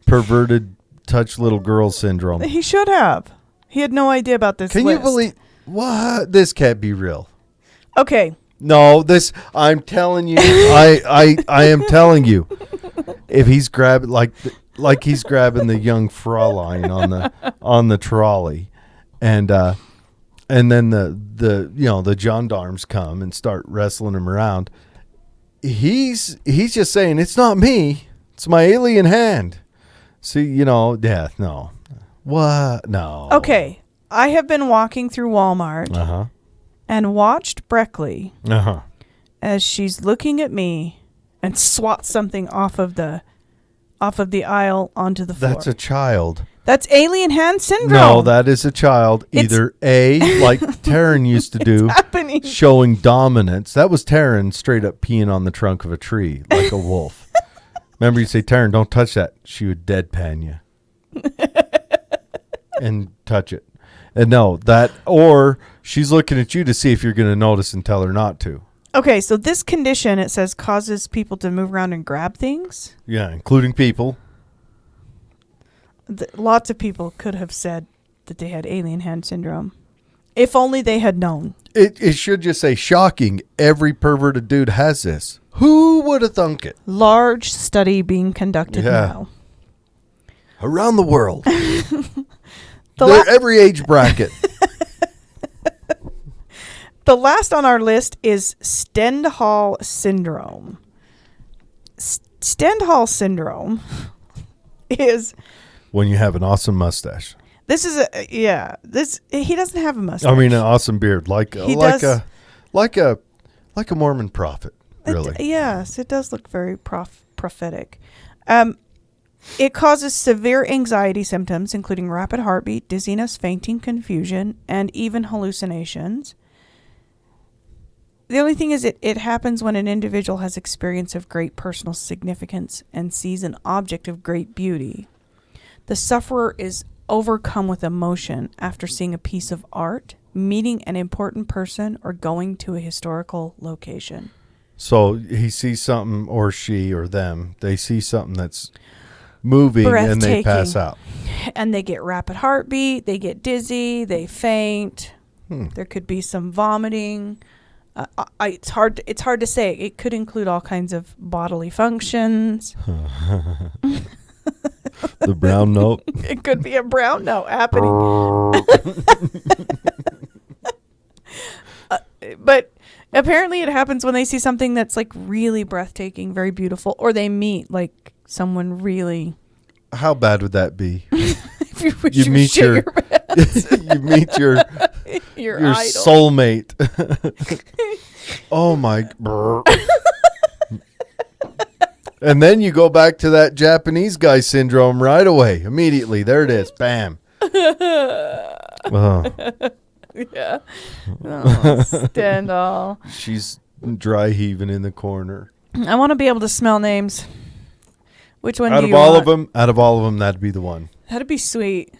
perverted touch little girl syndrome. He should have. He had no idea about this Can list. you believe... What? This can't be real. Okay. No, this I'm telling you. I am telling you. If he's grabbing like he's grabbing the young Fraulein on the trolley, and then the gendarmes come and start wrestling him around. He's just saying, it's not me, it's my alien hand. See, no. What? No. Okay, I have been walking through Walmart and watched Breckley as she's looking at me and swats something off of the aisle onto the floor. That's a child. That's alien hand syndrome. No, that is a child. Either A, like Taryn used to do, happening. Showing dominance. That was Taryn straight up peeing on the trunk of a tree like a wolf. Remember, you say, Taryn, don't touch that. She would deadpan you and touch it. And no, that, or she's looking at you to see if you're going to notice and tell her not to. Okay, so this condition, it says, causes people to move around and grab things. Yeah, including people. Lots of people could have said that they had alien hand syndrome. If only they had known. It should just say, shocking, every perverted dude has this. Who would have thunk it? Large study being conducted now. Around the world. Every age bracket. The last on our list is Stendhal syndrome. Stendhal syndrome is... when you have an awesome mustache. This is he doesn't have a mustache. I mean, an awesome beard, like a Mormon prophet, really. Yes, it does look very prophetic. It causes severe anxiety symptoms, including rapid heartbeat, dizziness, fainting, confusion, and even hallucinations. The only thing is it happens when an individual has experience of great personal significance and sees an object of great beauty. The sufferer is overcome with emotion after seeing a piece of art, meeting an important person, or going to a historical location. So he sees something, or she or them, they see something that's moving and they pass out. And they get rapid heartbeat, they get dizzy, they faint. There could be some vomiting. It's hard to say. It could include all kinds of bodily functions. The brown note. It could be a brown note happening. But apparently it happens when they see something that's like really breathtaking, very beautiful, or they meet like someone really. How bad would that be? If you meet your you meet your idol. soulmate. Oh my. And then you go back to that Japanese guy syndrome right away. Immediately. There it is. Bam. Oh. Yeah. Oh, Stendhal. She's dry heaving in the corner. I want to be able to smell names. Which one out do of you all want? of them, that'd be the one. That'd be sweet.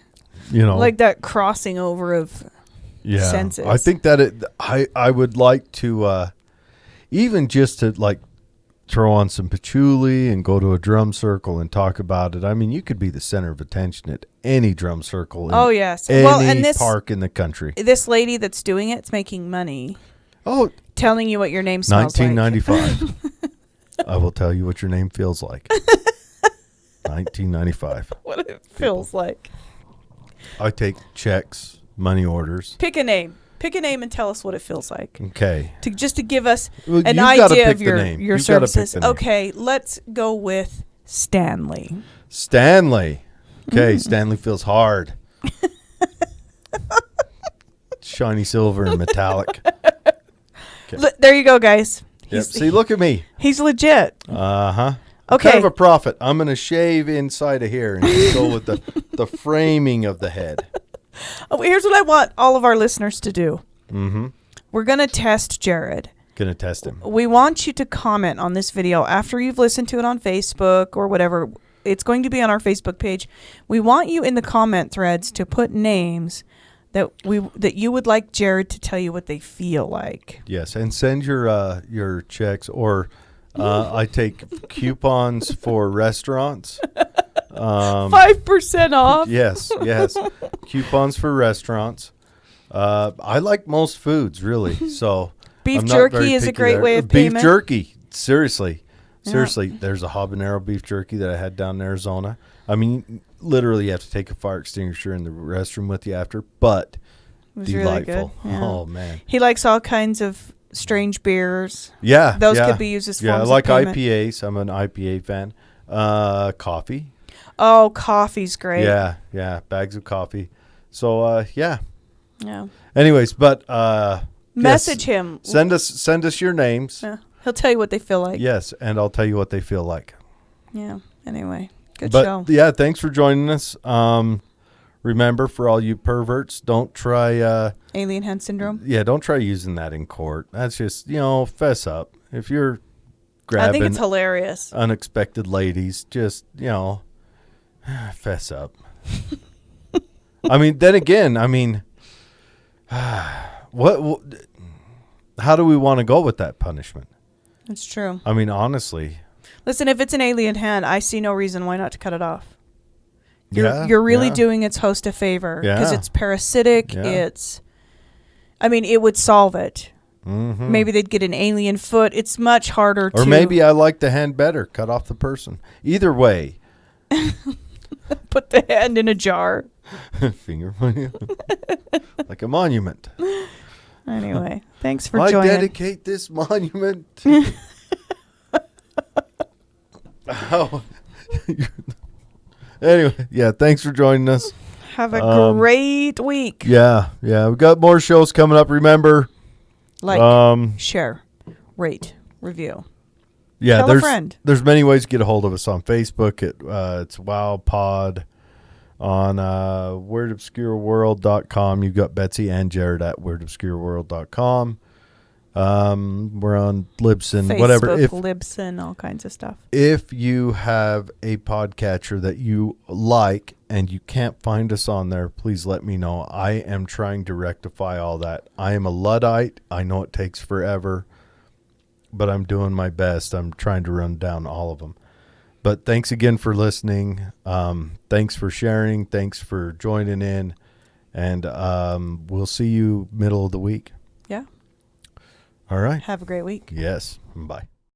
Like that crossing over of senses. I think that I would like to even just to like throw on some patchouli and go to a drum circle and talk about it. I mean, you could be the center of attention at any drum circle in any park in the country. This lady that's doing it's making money. Oh, telling you what your name smells 1995. I will tell you what your name feels like. 1995. What it feels like. I take checks, money orders. Pick a name and tell us what it feels like. Okay. Just to give us an idea of your services. Okay, let's go with Stanley. Stanley. Okay, Stanley feels hard. Shiny silver and metallic. Okay. There you go, guys. Yep. See, look at me. He's legit. Uh-huh. Okay. Kind of a prophet. I'm going to shave inside of here and just go with the framing of the head. Oh, here's what I want all of our listeners to do. Mm-hmm. We're going to test Jared. Going to test him. We want you to comment on this video after you've listened to it on Facebook or whatever. It's going to be on our Facebook page. We want you in the comment threads to put names that you would like Jared to tell you what they feel like. Yes, and send your checks, or I take coupons for restaurants. 5% off. Yes. Coupons for restaurants. I like most foods, really. So Beef I'm not very jerky is a picky great there. way of Beef payment. jerky. Seriously. Yeah. Seriously. There's a habanero beef jerky that I had down in Arizona. I mean, literally you have to take a fire extinguisher in the restroom with you after, but It was delightful. really good. Yeah. Oh, man. He likes all kinds of strange beers. Yeah. Those yeah. could be used as Yeah, I forms like of payment. IPAs. I'm an IPA fan. Coffee. Oh, coffee's great. Yeah. Yeah. Bags of coffee. So, yeah. Yeah. Anyways, but Message yes, him. send us your names. Yeah. He'll tell you what they feel like. Yes, and I'll tell you what they feel like. Yeah. Anyway, good But show. yeah, thanks for joining us. Remember, for all you perverts, don't try Alien hand syndrome. don't try using that in court. That's just, fess up. If you're I think it's grabbing hilarious. unexpected ladies, just, fess up. I mean, then again, what how do we want to go with that punishment? It's true. I mean, honestly. Listen, if it's an alien hand, I see no reason why not to cut it off. Yeah, You're really yeah. doing its host a favor because Yeah. it's parasitic. Yeah. It would solve it. Mm-hmm. Maybe they'd get an alien foot. It's much harder to. Or maybe I like the hand better. Cut off the person. Either way. Put the hand in a jar. Finger like a monument. Anyway, thanks for I joining. dedicate this monument. Oh. Anyway, yeah, thanks for joining us. Have a great week. Yeah, we've got more shows coming up. Remember, Share, rate, review. yeah, Tell a friend. There's many ways to get a hold of us on Facebook. It's WowPod. On WeirdObscureWorld.com. You've got Betsy and Jared at WeirdObscureWorld.com. We're on Libsyn, Facebook, whatever. Libsyn, all kinds of stuff. If you have a podcatcher that you like and you can't find us on there, please let me know. I am trying to rectify all that. I am a Luddite. I know it takes forever, but I'm doing my best. I'm trying to run down all of them. But thanks again for listening. Thanks for sharing. Thanks for joining in. And we'll see you middle of the week. Yeah. All right. Have a great week. Yes. Bye.